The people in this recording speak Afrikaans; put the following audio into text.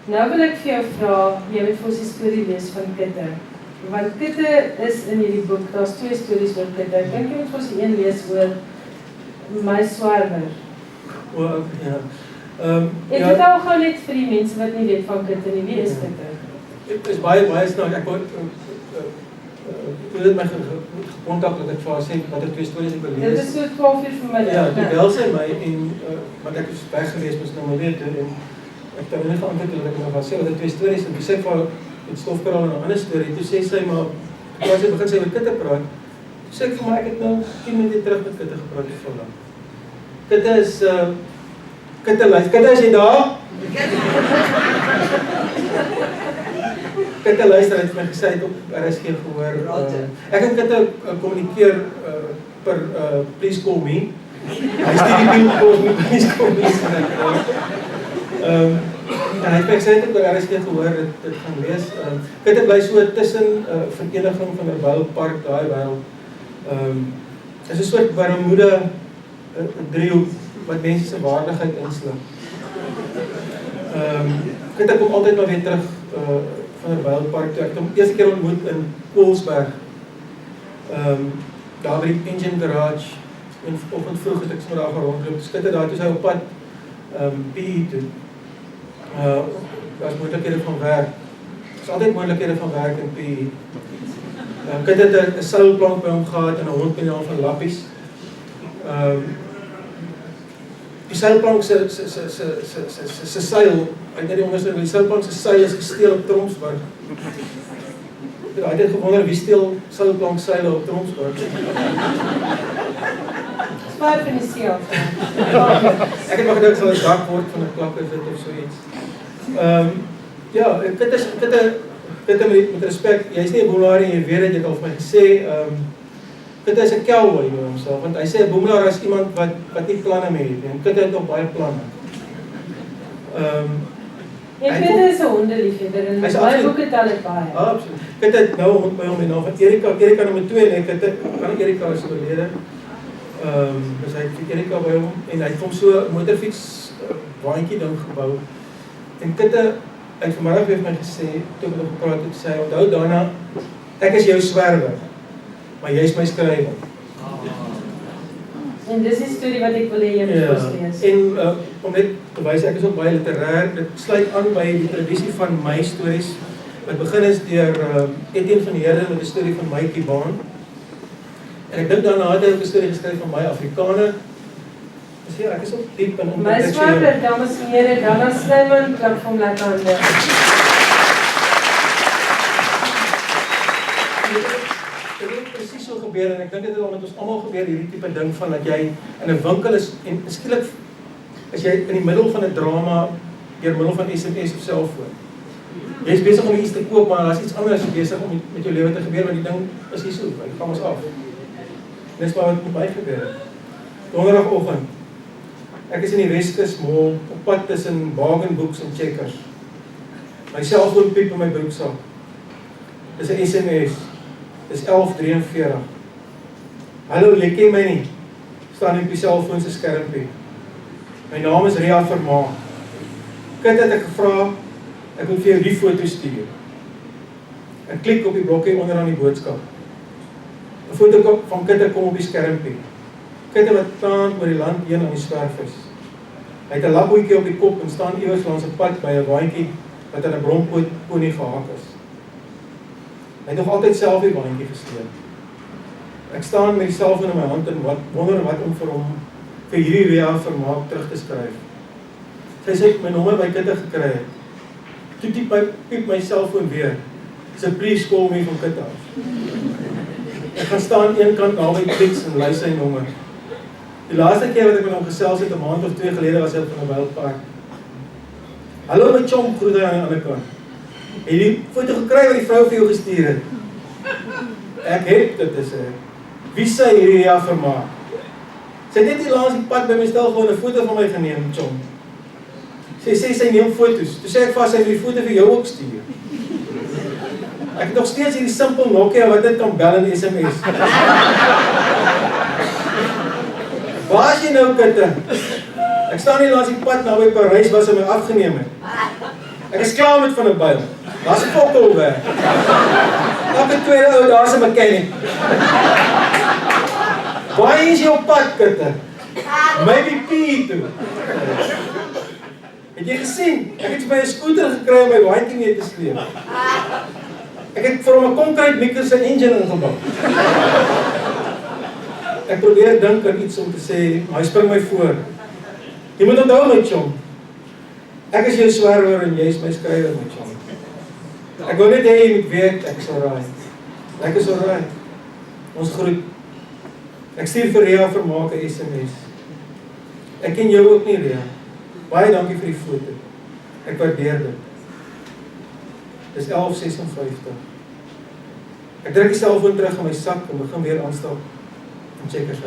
Nou wil ek vir jou vra, jy moet vir ons die storie lees van Kitte. Want Kitte is in hierdie boek, daar's 2 stories oor Kitte. Ek dink jy moet vir ons die een lees oor My Swerwer. Ja. Ek vertel gou net vir die mense wat nie weet van Kitte nie, wie is Kitte? Dit is baie snaaks. Ek wou toe dit my gekontak dat ek vir haar sê watter 2 stories ek wil lees. Dit is so 12 uur vanmiddag. Ja, toe bel sy my en want ek is weg gewees moes nou maar weet en ek het nie geantwoord dat ek nog gaan sê watter 2 stories en toe sê ek vir haar met stofkraal en 'n ander storie. Toe sê sy maar toe sy begin sy oor Kitte praat. Toe sê ek vir my ek het nou 10 minute terug met Kitte gepraat vir haar. Kitte is Kitte is jy daar? Kitte luister, het my gesê het op RSG gehoor. Ek en Kitte kommunikeer per please call me. Hy stuur die beeld vir ons, please call me. En hy het my gesê het op RSG gehoor, dit gaan wees. Kitte bly so tussen vereniging van Herbou Park, daai wêreld. Is 'n soort Bermuda driehoek wat mense se waardigheid insluit. Kitte kom altyd maar weer terug van Herbou Park toe. Ek het hom eerste keer ontmoet in Koolsberg. Daar by die engine garage en oggend vroeg het ek sommer daar rondloop. Dus Kitte daar toe sy op pad PE toe. Daar's moontlikhede van werk. Daar's altyd moontlikhede van werk in PE. Kitte het 'n seilplank by hom gehad en 'n hondpinaal van lappies. Die seilplank se seil, uit die onderste, die seilplank se seil is gesteel op Tromsburg. Hy het gewonder wie steel seilplank seile op Tromsburg. Spaar van die seil. Ek het maar gedink sal 'n dakbord van 'n klap is dit of so iets. Ja, Kitte met respek, jy's nie 'n boemelaar en jy weet dit, jy het al vir my gesê, Kitte is 'n cowboy in homself, want hy sê 'n boemelaar is iemand wat nie planne mee het, en Kitte het nog baie planne. Kitte is 'n hondeliefhebber en baie boeke tel dit baie. Absoluut. Kitte het nou hond by hom en nou van Erika nommer 2 en Kitte, Erika is oorlede. Dus hy het vir Erika by hom en hy het hom so 'n motorfiets waantjie ding gebou. En Kitte het vanmiddag weer my gesê, toe ek met hom gepraat het, sê hy, onthou daarna, ek is jou swerwer, maar jy is my skrywer. En dis die storie wat ek wil hê jy moet lees. En om net te wys, ek is ook baie literêr, dit sluit aan by die tradisie van my stories, wat begin is deur Etienne van Heerden met 'n storie van Mykie Baan. En ek dink daarna het hy ook 'n storie geskryf van my Afrikaner. Dus ja, ek is ook diep in My Swerwer, dames en here, Dana Snyman, klap van lekker hande. Dit het presies so gebeur en ek dink dit het al met ons almal gebeur, hierdie tipe ding van dat jy in 'n winkel is en skielik is jy in die middel van 'n drama deur middel van SMS of selfoon. Jy is besig om iets te koop, maar daar's iets anders besig om met jou lewe te gebeur, want die ding is nie so, hy gaan ons af. En dis wat met my gebeur het. Donderdagoggend. Ek is in die Weskus Mall, op pad tussen Bargain Books en Checkers. My selfoon piep in my broeksak. Dis 'n SMS. Dis 11:43. Hallo, jy ken my nie. Staan op die selfoon se skermpie. My naam is Ria Vermaak. Kitte het ek gevra, ek moet vir jou die foto stuur. Ek klik op die blokkie onderaan die boodskap. 'n Foto van Kitte kom op die skermpie. Kitte wat staan oor die land heen aan die swerf is. Hy het 'n labboetjie op die kop en staan iewers langs 'n pad by 'n waantjie wat aan 'n bromponie gehaak is. Hy het nog altyd self die waantjie gesleep. Ek staan met die selfoon in my hand en wonder wat om vir hom vir hierdie Ria Vermaak terug te skryf. Sy sê my nommer by Kitte gekry het. Toe piep my selfoon weer. Dis 'n please call me van Kitte af. Ek gaan staan een kant naby Trix en lei sy nommer. Die laaste keer wat ek met hom gesels het 'n maand of 2 gelede was hy op 'n Wildpark. Hallo my chom, groet hy aan die ander kant. Het jy die foto gekry wat die vrou vir jou gestuur het? Ek het dit is wie sê Ria Vermaak? Sy het net hier langs die pad by my stel gewoon 'n foto van my geneem, chom. Sy sê sy neem foto's. Toe sê ek vas sy wil die foto vir jou ook stuur. Ek het nog steeds hierdie simpel Nokia wat net kan bel en SMS. Waar is jy nou, Kitte? Ek staan hier langs die pad naby Parys waar sy my afgeneem het. Ek is klaar met van 'n byl. Daar's 'n fokkelwerk. Elke tweede ou, daar's 'n mechanic. Waar is jou pad, Kitte? Maybe P toe. Het jy gesien? Ek het by 'n skooter gekry om my waaikie mee te sleep. Ek het vir hom 'n konkrete mikro se engine ingebou. Ek probeer dink aan iets om te sê, maar hy spring my voor. Jy moet onthou my chom. Ek is jou swerwer en jy is my skrywer, my chom. Ek wil net hê jy moet weet, ek is alright. Ek is alright. Ons groet. Ek stuur vir Rea Vermaak 'n SMS. Ek ken jou ook nie, Rea. Baie dankie vir die foto. Ek waardeer dit. Dis 11:56. Ek druk die selfoon terug in my sak en begin weer aanstap en check as